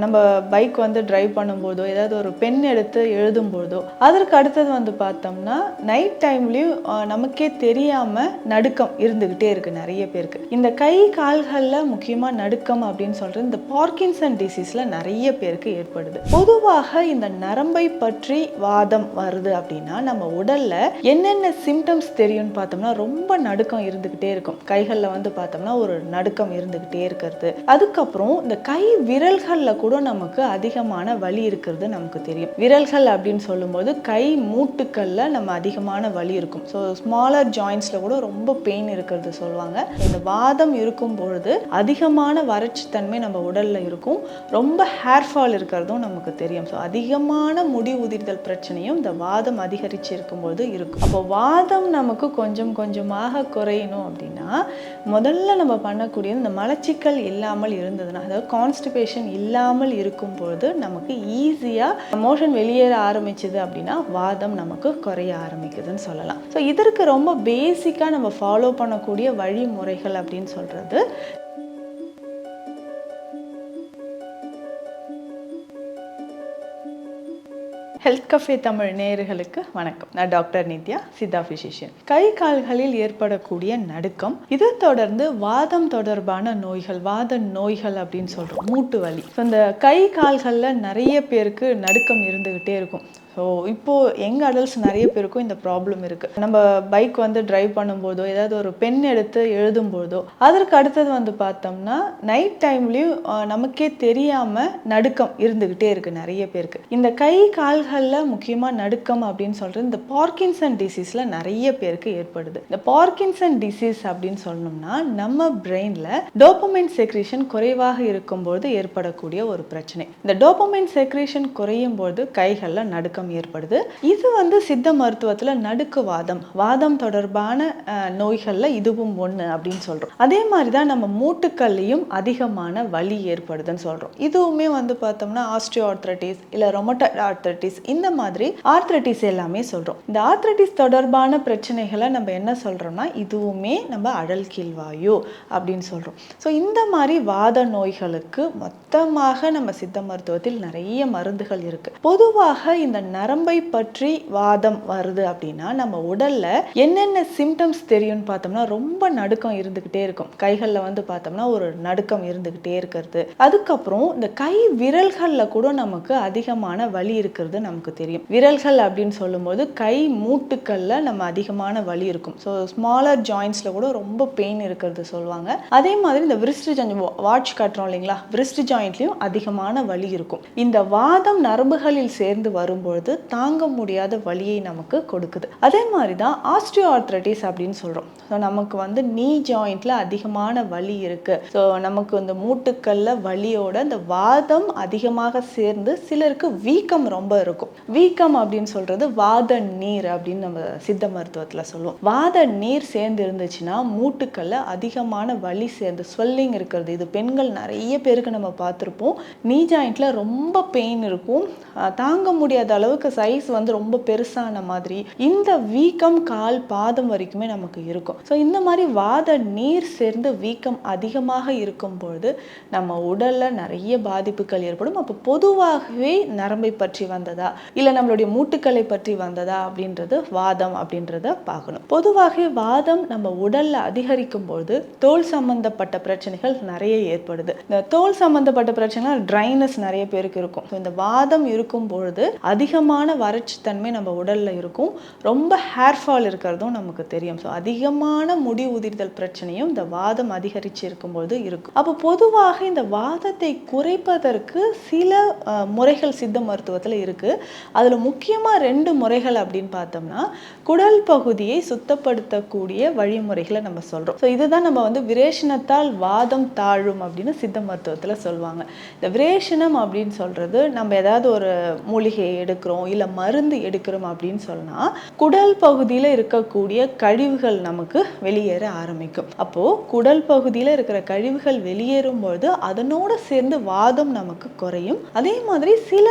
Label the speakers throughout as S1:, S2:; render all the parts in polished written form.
S1: நம்ம bike drive பண்ணும்போதோ ஏதாவது ஒரு பென் எடுத்து எழுதும்போதோ அதற்கு அடுத்தது பார்த்தோம்னா நைட் டைம்லயும் நமக்கே தெரியாம நடுக்கம் இருந்துகிட்டே இருக்கு நிறைய பேருக்கு. இந்த கை கால்கள்ல முக்கியமா நடுக்கம் அப்படின்னு சொல்றது இந்த பார்க்கின்சன் டிசீஸ்ல நிறைய பேருக்கு ஏற்படுது. பொதுவாக இந்த நரம்பை பற்றி வாதம் வருது அப்படின்னா நம்ம உடல்ல என்னென்ன சிம்டம்ஸ் தெரியும்னு பார்த்தோம்னா ரொம்ப நடுக்கம் இருந்துகிட்டே இருக்கும். கைகள்ல பார்த்தோம்னா ஒரு நடுக்கம் இருந்துகிட்டே இருக்கிறது. அதுக்கப்புறம் இந்த கை விரல்கள்ல கூட நமக்கு அதிகமான வலி இருக்கிறது நமக்கு தெரியும். விரல்கள் அப்படின்னு சொல்லும்போது கை மூட்டுக்கள்ல நம்ம அதிகமான வலி இருக்கும். ஸோ ஸ்மாலர் ஜாயின்ஸ்ல கூட ரொம்ப பெயின் இருக்கிறது சொல்லுவாங்க. இந்த வாதம் இருக்கும் பொழுது அதிகமான வறட்சி தன்மை நம்ம உடல்ல இருக்கும். ரொம்ப ஹேர் ஃபால் இருக்கிறதும் நமக்கு தெரியும். ஸோ அதிகமான முடி உதிர்தல் பிரச்சனையும் இந்த வாதம் அதிகரிச்சு இருக்கும்போது இருக்கும். அப்போ வாதம் நமக்கு கொஞ்சம் கொஞ்சமாக குறையணும் அப்படின்னா முதல்ல நம்ம பண்ணக்கூடியது இந்த மலச்சிக்கல் இல்லாமல் இருந்ததுன்னா, அதாவது கான்ஸ்டிபேஷன் இல்லாமல் இருக்கும் பொழுது நமக்கு ஈஸியா மோஷன் வெளியேற ஆரம்பிச்சது அப்படின்னா வாதம் நமக்கு குறைய ஆரம்பிக்குதுன்னு சொல்லலாம். ஸோ இதற்கு ரொம்ப பேசிக்கா நம்ம ஃபாலோ பண்ணக்கூடிய வழிமுறைகள் அப்படின்னு சொல்றது ஹெல்த் கஃபே தமிழ் நேயர்களுக்கு வணக்கம். நான் டாக்டர் நித்யா, சித்தா பிசிஷியன். கை கால்களில் ஏற்படக்கூடிய நடுக்கம், இதை தொடர்ந்து வாதம் தொடர்பான நோய்கள், வாத நோய்கள் அப்படின்னு சொல்றோம், மூட்டு வலி. இந்த கை கால்கள்ல நிறைய பேருக்கு நடுக்கம் இருந்துகிட்டே இருக்கும். ஸோ இப்போது எங்கள் அடல்ட்ஸ் நிறைய பேருக்கும் இந்த ப்ராப்ளம் இருக்குது. நம்ம பைக் டிரைவ் பண்ணும்போதோ ஏதாவது ஒரு பென் எடுத்து எழுதும்போதோ அதற்கு அடுத்தது பார்த்தோம்னா நைட் டைம்லேயும் நமக்கே தெரியாமல் நடுக்கம் இருந்துக்கிட்டே இருக்குது நிறைய பேருக்கு. இந்த கை கால்களில் முக்கியமாக நடுக்கம் அப்படின்னு சொல்கிறது இந்த பார்க்கின்சன் டிசீஸில் நிறைய பேருக்கு ஏற்படுது. இந்த பார்க்கின்சன் டிசீஸ் அப்படின்னு சொன்னோம்னா நம்ம பிரெயினில் டோபமைன் செக்ரீஷன் குறைவாக இருக்கும்போது ஏற்படக்கூடிய ஒரு பிரச்சனை. இந்த டோபமைன் செக்ரீஷன் குறையும் போது கைகளில் நடுக்கம் ஏற்படுது. இது சித்த மருத்துவத்துல நடுக்குவாதம், வாதம் தொடர்பான நோய்கள்ல இதுவும் ஒண்ணு அப்படின்னு சொல்றோம். அதே மாதிரிதான் நம்ம மூட்டுக்கள்லையும் அதிகமான வலி ஏற்படுதுன்னு சொல்றோம். இதுவுமே பார்த்தோம்னா ஆஸ்டியோஆர்த்ரைட்டிஸ் இல்ல ரொமட்டாய்டு ஆர்த்ரைட்டிஸ், இந்த மாதிரி ஆர்த்ரைட்டிஸ் எல்லாமே சொல்றோம். இந்த ஆர்த்ரைட்டிஸ் தொடர்பான பிரச்சனைகளை நம்ம என்ன சொல்றோம்னா இதுவுமே நம்ம அழல் கீழ்வாயு அப்படின்னு சொல்றோம். ஸோ இந்த மாதிரி வாத நோய்களுக்கு மொத்தமாக நம்ம சித்த மருத்துவத்தில் நிறைய மருந்துகள் இருக்கு. பொதுவாக இந்த நரம்பை பற்றி வாதம் வருது அப்படின்னா நம்ம உடல்ல என்னென்ன சிம்டம்ஸ் தெரியும்னு பார்த்தோம்னா ரொம்ப நடுக்கம் இருந்துகிட்டே இருக்கும். கைகள்ல பார்த்தோம்னா ஒரு நடுக்கம் இருந்துகிட்டே இருக்கிறது. அதுக்கப்புறம் இந்த கை விரல்கள்ல கூட நமக்கு அதிகமான வலி இருக்கிறது நமக்கு தெரியும். விரல்கள் அப்படின்னு சொல்லும்போது கை மூட்டுக்கள்ல நம்ம அதிகமான வலி இருக்கும். ஸோ ஸ்மாலர் ஜாயின்ஸ்ல கூட ரொம்ப பெயின் இருக்கிறது சொல்லுவாங்க. அதே மாதிரி இந்த விரிஸ்ட் ஜாயிண்ட், வாட்ச் கட்டுறோம் இல்லைங்களா, விரிஸ்ட் ஜாயிண்ட்லயும் அதிகமான வலி இருக்கும். இந்த வாதம் நரம்புகளில் சேர்ந்து வரும்பொழுது தாங்க முடியாத வலியை நமக்கு கொடுக்குது. அதே மாதிரி தான் ஆஸ்டியோஆர்த்ரைட்டிஸ் அப்படின்னு சொல்றோம். ஸோ நமக்கு நீ ஜாயிண்ட்ல அதிகமான வலி இருக்கு. ஸோ நமக்கு இந்த மூட்டுக்கள்ல வலியோட இந்த வாதம் அதிகமாக சேர்ந்து சிலருக்கு வீக்கம் ரொம்ப இருக்கும். வீக்கம் அப்படின்னு சொல்றது வாத நீர் அப்படின்னு நம்ம சித்த மருத்துவத்துல சொல்லுவோம். வாத நீர் சேர்ந்து இருந்துச்சுன்னா மூட்டுக்கள்ல அதிகமான வலி சேர்ந்து ஸ்வெல்லிங் இருக்கிறது. இது பெண்கள் நிறைய பேருக்கு நம்ம பார்த்துருப்போம். நீ ஜாயிண்ட்ல ரொம்ப பெயின் இருக்கும். தாங்க முடியாத அளவுக்கு சைஸ் ரொம்ப பெருசான மாதிரி இந்த வீக்கம் கால் பாதம் வரைக்குமே நமக்கு இருக்கும். ஸோ இந்த மாதிரி வாத நீர் சேர்ந்து வீக்கம் அதிகமாக இருக்கும் பொழுது நம்ம உடல்ல நிறைய பாதிப்புகள் ஏற்படும். அப்போ பொதுவாகவே நரம்பை பற்றி வந்ததா இல்லை நம்மளுடைய மூட்டுக்களை பற்றி வந்ததா அப்படின்றது வாதம் அப்படின்றத பார்க்கணும். பொதுவாகவே வாதம் நம்ம உடல்ல அதிகரிக்கும் பொழுது தோல் சம்பந்தப்பட்ட பிரச்சனைகள் நிறைய ஏற்படுது. இந்த தோல் சம்பந்தப்பட்ட பிரச்சனைகள் ட்ரைனஸ் நிறைய பேருக்கு இருக்கும். இந்த வாதம் இருக்கும் பொழுது அதிகமான வறட்சி தன்மை நம்ம உடல்ல இருக்கும். ரொம்ப ஹேர் ஃபால் இருக்கிறதும் நமக்கு தெரியும். ஸோ அதிகமான முடி உதிர்தல் பிரச்சனையும் இந்த வாதம் அதிகரிச்சு இருக்கும்போது இருக்கும். அப்போ பொதுவாக இந்த வாதத்தை குறைப்பதற்கு சில முறைகள் சித்த மருத்துவத்தில் இருக்கு. அதுல முக்கியமா 2 முறைகள் அப்படின்னு பார்த்தோம்னா குடல் பகுதியை சுத்தப்படுத்தக்கூடிய வழிமுறைகளை நம்ம சொல்றோம். ஸோ இதுதான் நம்ம விரேஷனத்தால் வாதம் தாழும் அப்படின்னு சித்த மருத்துவத்தில் சொல்லுவாங்க. இந்த விரேஷனம் அப்படின்னு சொல்றது நம்ம ஏதாவது ஒரு மூலிகையை எடுக்கிறோம் எடுக்கிறோம் இல்லை மருந்து எடுக்கிறோம் அப்படின்னு சொன்னால் குடல் பகுதியில் இருக்கக்கூடிய கழிவுகள் நமக்கு வெளியேற ஆரம்பிக்கும். அப்போது குடல் பகுதியில் இருக்கிற கழிவுகள் வெளியேறும்பொழுது அதனோட சேர்ந்து வாதம் நமக்கு குறையும். அதே மாதிரி சில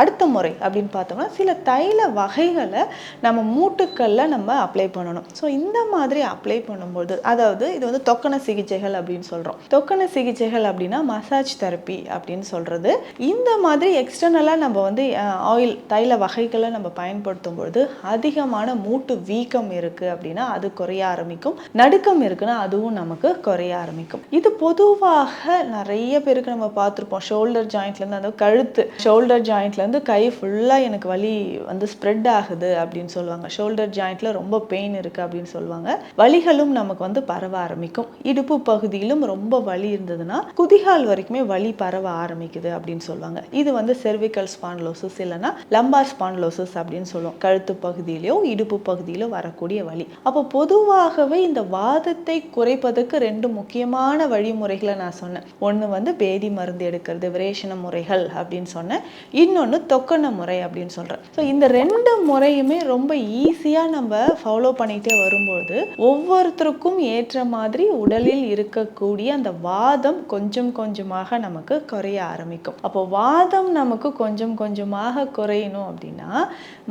S1: அடுத்த முறை அப்படின்னு பார்த்தோம்னா சில தைல வகைகளை நம்ம மூட்டுக்களில் நம்ம அப்ளை பண்ணணும். ஸோ இந்த மாதிரி அப்ளை பண்ணும்போது, அதாவது இது வந்து தொக்கண சிகிச்சைகள் அப்படின்னு சொல்கிறோம். தொக்கண சிகிச்சைகள் அப்படின்னா மசாஜ் தெரப்பி அப்படின்னு சொல்கிறது. இந்த மாதிரி எக்ஸ்டர்னலாக நம்ம வந்து ஆயில் தைல வகைகளை நம்ம பயன்படுத்தும் பொழுது அதிகமான மூட்டு வீக்கம் இருக்குது அப்படின்னா அது குறைய ஆரம்பிக்கும். நடுக்கம் இருக்குன்னா அதுவும் நமக்கு குறைய ஆரம்பிக்கும். இது பொதுவாக நிறைய பேருக்கு நம்ம பார்த்துருப்போம். ஷோல்டர் ஜாயிண்ட்லேருந்து அந்த கழுத்து ஷோல்டர் ஜாயிண்ட்லேருந்து கை ஃபுல்லாக எனக்கு வலி வந்து ஸ்ப்ரெட் ஆகுது அப்படின்னு சொல்லுவாங்க. ஷோல்டர் ஜாயிண்ட்டில் ரொம்ப பெயின் இருக்குது அப்படின்னு சொல்லுவாங்க. வலிகளும் நமக்கு வந்து பரவ ஆரம்பிக்கும். இடுப்பு பகுதியிலும் ரொம்ப வலி இருந்ததுன்னா குதிகால் வரைக்குமே வலி பரவ ஆரம்பிக்குது அப்படின்னு சொல்லுவாங்க. இது வந்து செர்விக்கல் ஸ்பான்லோசிஸ் இல்லைன்னா லம்பார் ஸ்பான்லோசிஸ் அப்படின்னு சொல்லுவோம். கழுத்து பகுதியிலோ இடுப்பு பகுதியிலோ வரக்கூடிய வலி. அப்போ பொதுவாகவே இந்த வாதத்தை குறைப்பதற்கு 2 முக்கியமான வழிமுறைகளை நான் சொன்னேன். ஒன்று வந்து பேதி மருந்து எடுக்கிறது, விரேஷன முறைகள் அப்படின்னு சொன்னேன். இன்னொன்று தொக்கண முறை அப்படின்னு சொல்கிறேன். ஸோ இந்த 2 முறையுமே ரொம்ப ஈஸியாக நம்ம ஃபாலோ பண்ணிகிட்டே வரும்போது ஒவ்வொருத்தருக்கும் ஏற்ற மாதிரி உடலில் இருக்கக்கூடிய அந்த வாதம் கொஞ்சம் கொஞ்சமாக நமக்கு குறைய ஆரம்பிக்கும். அப்போ வாதம் நமக்கு கொஞ்சம் கொஞ்சமாக குறையணும் அப்படின்னா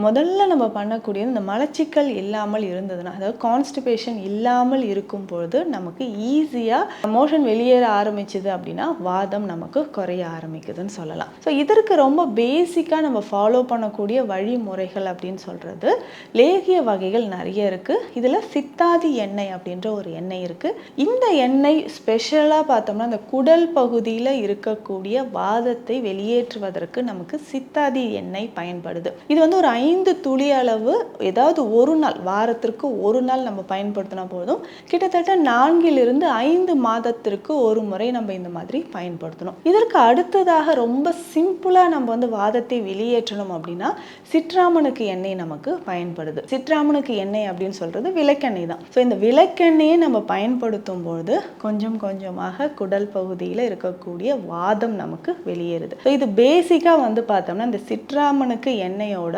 S1: முதல்ல நம்ம பண்ணக்கூடியது இந்த மலச்சிக்கல் இல்லாமல் இருந்ததுன்னா, அதாவது கான்ஸ்டிபேஷன் இல்லாமல் இருக்கும் பொழுது நமக்கு ஈஸியாக மோஷன் வெளியேற ஆரம்பிச்சுது அப்படின்னா வாதம் நமக்கு குறைய ஆரம்பிக்குதுன்னு சொல்லலாம். ஸோ இதற்கு ரொம்ப பேசிக்காக நம்ம ஃபாலோ பண்ணக்கூடிய வழிமுறைகள் அப்படின்னு சொல்கிறது லேகிய வகைகள் நிறைய இருக்குது. இதில் சித்தாதி எண்ணெய் அப்படின்ற ஒரு எண்ணெய் இருக்குது. இந்த எண்ணெய் ஸ்பெஷலாக பார்த்தோம்னா இந்த குடல் பகுதியில் இருக்கக்கூடிய வாதத்தை வெளியேற்றுவதற்கு நமக்கு சித்தாதி எண்ணெய் பயன்படுது. இது வந்து ஒரு 5 துளி அளவு ஏதாவது ஒரு நாள், வாரத்திற்கு ஒரு நாள் நம்ம பயன்படுத்தினா போதும். கிட்டத்தட்ட 4 to 5 மாதத்திற்கு ஒரு முறை நம்ம இந்த மாதிரி பயன்படுத்தணும். இதற்கு அடுத்ததாக ரொம்ப சிம்பிளாக நம்ம வந்து வாதத்தை வெளியேற்றணும் அப்படின்னா சிட்ராமனுக்கு எண்ணெய் நமக்கு பயன்படுது. சிட்ராமனுக்கு எண்ணெய் அப்படின்னு சொல்றது விளக்கெண்ணெய் தான். ஸோ இந்த விளக்கெண்ணெயை நம்ம பயன்படுத்தும் பொழுது கொஞ்சம் கொஞ்சமாக குடல் பகுதியில் இருக்கக்கூடிய வாதம் நமக்கு வெளியேறுது. ஸோ இது பேசிக்காக வந்து பார்த்தோம்னா இந்த சிட்ராமனுக்கு எண்ணெயோட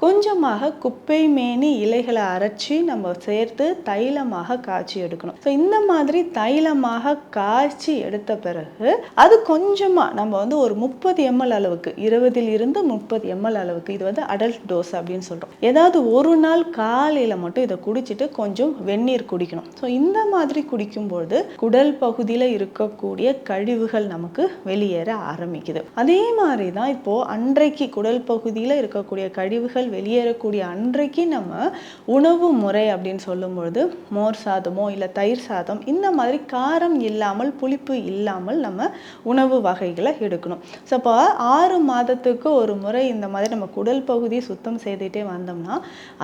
S1: கொஞ்சமாக குப்பை மேனி இலைகளை அரைச்சி நம்ம சேர்த்து தைலமாக காய்ச்சி எடுக்கணும். ஸோ இந்த மாதிரி தைலமாக காய்ச்சி எடுத்த பிறகு அது கொஞ்சமாக நம்ம வந்து ஒரு 30 ml அளவுக்கு 20 to 30 ml அளவுக்கு, இது வந்து அடல்ட் டோஸ் அப்படின்னு சொல்கிறோம். ஏதாவது ஒரு நாள் காலையில் மட்டும் இதை குடிச்சிட்டு கொஞ்சம் வெந்நீர் குடிக்கணும். ஸோ இந்த மாதிரி குடிக்கும்போது குடல் பகுதியில் இருக்கக்கூடிய கழிவுகள் நமக்கு வெளியேற ஆரம்பிக்குது. அதே மாதிரி தான் இப்போது அன்றைக்கு குடல் பகுதியில் இருக்கக்கூடிய கழிவுகள் வெளியேறக்கூடிய அன்றைக்கு நம்ம உணவு முறை அப்படின்னு சொல்லும்பொழுது மோர் சாதமோ இல்லை தயிர் சாதம் இந்த மாதிரி காரம் இல்லாமல் புளிப்பு இல்லாமல் நம்ம உணவு வகைகளை எடுக்கணும். ஸோ இப்போ 6 மாதத்துக்கு ஒரு முறை இந்த மாதிரி நம்ம குடல் பகுதியை சுத்தம் செய்துட்டே வந்தோம்னா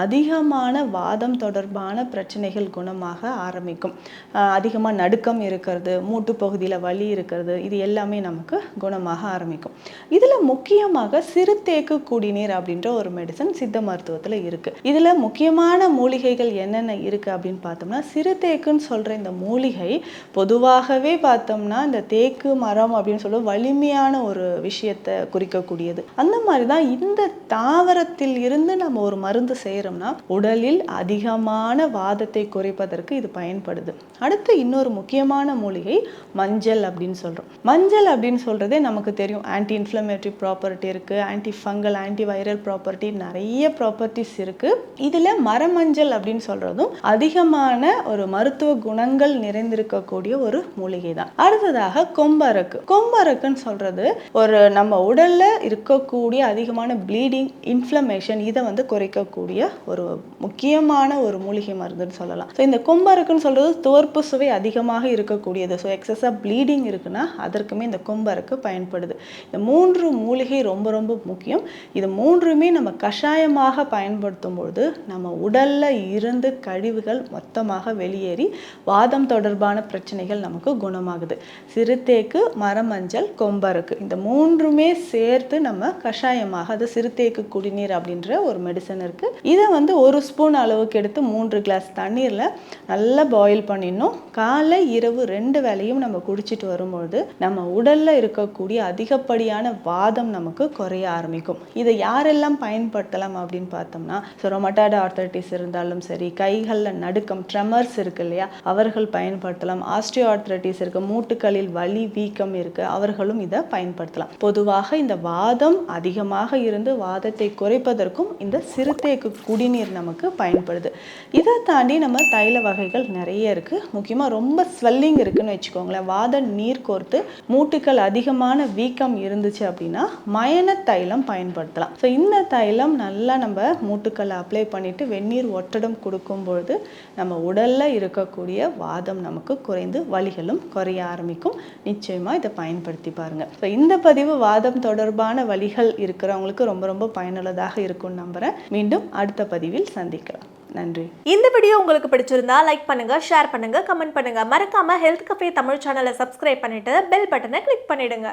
S1: அதிகமான வாதம் தொடர்பான பிரச்சனைகள் குணமாக ஆரம்பிக்கும். அதிகமாக நடுக்கம் இருக்கிறது, மூட்டு பகுதியில் வலி இருக்கிறது, இது எல்லாமே நமக்கு குணமாக ஆரம்பிக்கும். இதில் முக்கியமாக சிறுதேக்கு குடிநீர் அப்படின்ற ஒரு மெடிசன் சித்த மருத்துவத்தில் இருக்குது. இதில் முக்கியமான மூலிகைகள் என்னென்ன இருக்குது அப்படின்னு பார்த்தோம்னா சிறுதேக்குன்னு சொல்கிற இந்த மூலிகை பொதுவாகவே பார்த்தோம்னா இந்த தேக்கு மரம் அப்படின்னு சொல்ல வலிமையான ஒரு விஷயத்தை குறிக்கக்கூடியது. அந்த மாதிரி தான் இந்த தாவரத்தில் இருந்து நம்ம ஒரு மருந்து செய்கிறோம்னா உடலில் அதிகமான வாதத்தை குறைப்பதற்கு இது பயன்படுது. அடுத்து இன்னொரு முக்கியமான மூலிகை மஞ்சள் அப்படின்னு சொல்கிறோம். மஞ்சள் அப்படின்னு சொல்கிறதே நமக்கு தெரியும், ஆன்டி இன்ஃப்ளமேட்டரி ப்ராப்பர்ட்டி இருக்குது, anti fungal anti viral property, நிறைய ப்ராப்பர்ட்டிஸ் இருக்குது. இதில் மரமஞ்சள் அப்படின்னு சொல்கிறதும் அதிகமான ஒரு மருத்துவ குணங்கள் நிறைந்திருக்கக்கூடிய ஒரு மூலிகை தான். அடுத்ததாக கொம்பரக்கு. கொம்பரக்குன்னு சொல்கிறது ஒரு நம்ம உடலில் இருக்கக்கூடிய அதிகமான ப்ளீடிங் இன்ஃப்ளமேஷன் இதை வந்து குறைக்கக்கூடிய ஒரு முக்கியமான ஒரு மூலிகை மருந்துன்னு சொல்லலாம். ஸோ இந்த கொம்பரக்குன்னு சொல்கிறது துவர்ப்பு சுவை அதிகமாக இருக்கக்கூடியது. ஸோ எக்ஸஸாக ப்ளீடிங் இருக்குன்னா அதற்குமே இந்த கொம்பரக்கு பயன்படுது. இந்த 3 மூலிகை ரொம்ப ரொம்ப முக்கியம். இது 3மே நம்ம கஷாயமாக பயன்படுத்தும் பொழுது நம்ம உடலில் இருந்து கழிவுகள் மொத்தமாக வெளியேறி வாதம் தொடர்பான பிரச்சனைகள் நமக்கு குணமாகுது. சிறுதேக்கு, மரமஞ்சள், கொம்பரக்கு இந்த 3மே சேர்த்து நம்ம கஷாயமாக, அது சிறுதேக்கு குடிநீர் அப்படின்ற ஒரு மெடிசன் இருக்குது. இதை வந்து 1 ஸ்பூன் அளவுக்கு எடுத்து 3 கிளாஸ் தண்ணீரில் நல்லா பாயில் பண்ணிடணும். காலை இரவு 2 வேளையும் நம்ம குடிச்சிட்டு வரும்பொழுது நம்ம உடலில் இருக்கக்கூடிய அதிகப்படியான வாதம் நமக்கு குறைய ஆரம்பிக்கும். இதை இதை யாரெல்லாம் பயன்படுத்தலாம் அப்படின்னு பார்த்தோம்னா, ரொமட்டாய்டு ஆர்த்தரைட்டிஸ் இருந்தாலும் சரி, கைகளில் நடுக்கம் ட்ரெமர்ஸ் இருக்கு இல்லையா, அவர்கள் பயன்படுத்தலாம். ஆஸ்டியோ ஆர்த்தரைட்டிஸ் இருக்கு, மூட்டுகளில் வலி வீக்கம் இருக்கு, அவர்களும் இதை பயன்படுத்தலாம். பொதுவாக இந்த வாதம் அதிகமாக இருந்து வாதத்தை குறைப்பதற்கும் இந்த சிறுதேக்கு குடிநீர் நமக்கு பயன்படுது. இதை தாண்டி நம்ம தைல வகைகள் நிறைய இருக்கு. முக்கியமாக ரொம்ப ஸ்வெல்லிங் இருக்குன்னு வச்சுக்கோங்களேன், வாத நீர் கோர்த்து மூட்டுக்கள் அதிகமான வீக்கம் இருந்துச்சு அப்படின்னா மயன தைலம் பயன்படுத்தலாம். ஸோ இந்த தைலம் நல்லா நம்ம மூட்டுக்களை அப்ளை பண்ணிட்டு வெந்நீர் ஒட்டடம் கொடுக்கும் பொழுது நம்ம உடல்ல இருக்கக்கூடிய வாதம் நமக்கு குறைந்து வலிகளும் குறைய ஆரம்பிக்கும். நிச்சயமா இதை பயன்படுத்தி பாருங்க. ஸோ இந்த பதிவு வாதம் தொடர்பான வலிகள் இருக்கிறவங்களுக்கு ரொம்ப ரொம்ப பயனுள்ளதாக இருக்கும்னு நம்புறேன். மீண்டும் அடுத்த பதிவில் சந்திக்கலாம். நன்றி.
S2: இந்த வீடியோ உங்களுக்கு பிடிச்சிருந்தா லைக் பண்ணுங்க, ஷேர் பண்ணுங்க, கமெண்ட் பண்ணுங்க. மறக்காம ஹெல்த் கஃபே தமிழ் சேனலை சப்ஸ்கிரைப் பண்ணிட்டு பெல் பட்டனை கிளிக் பண்ணிடுங்க.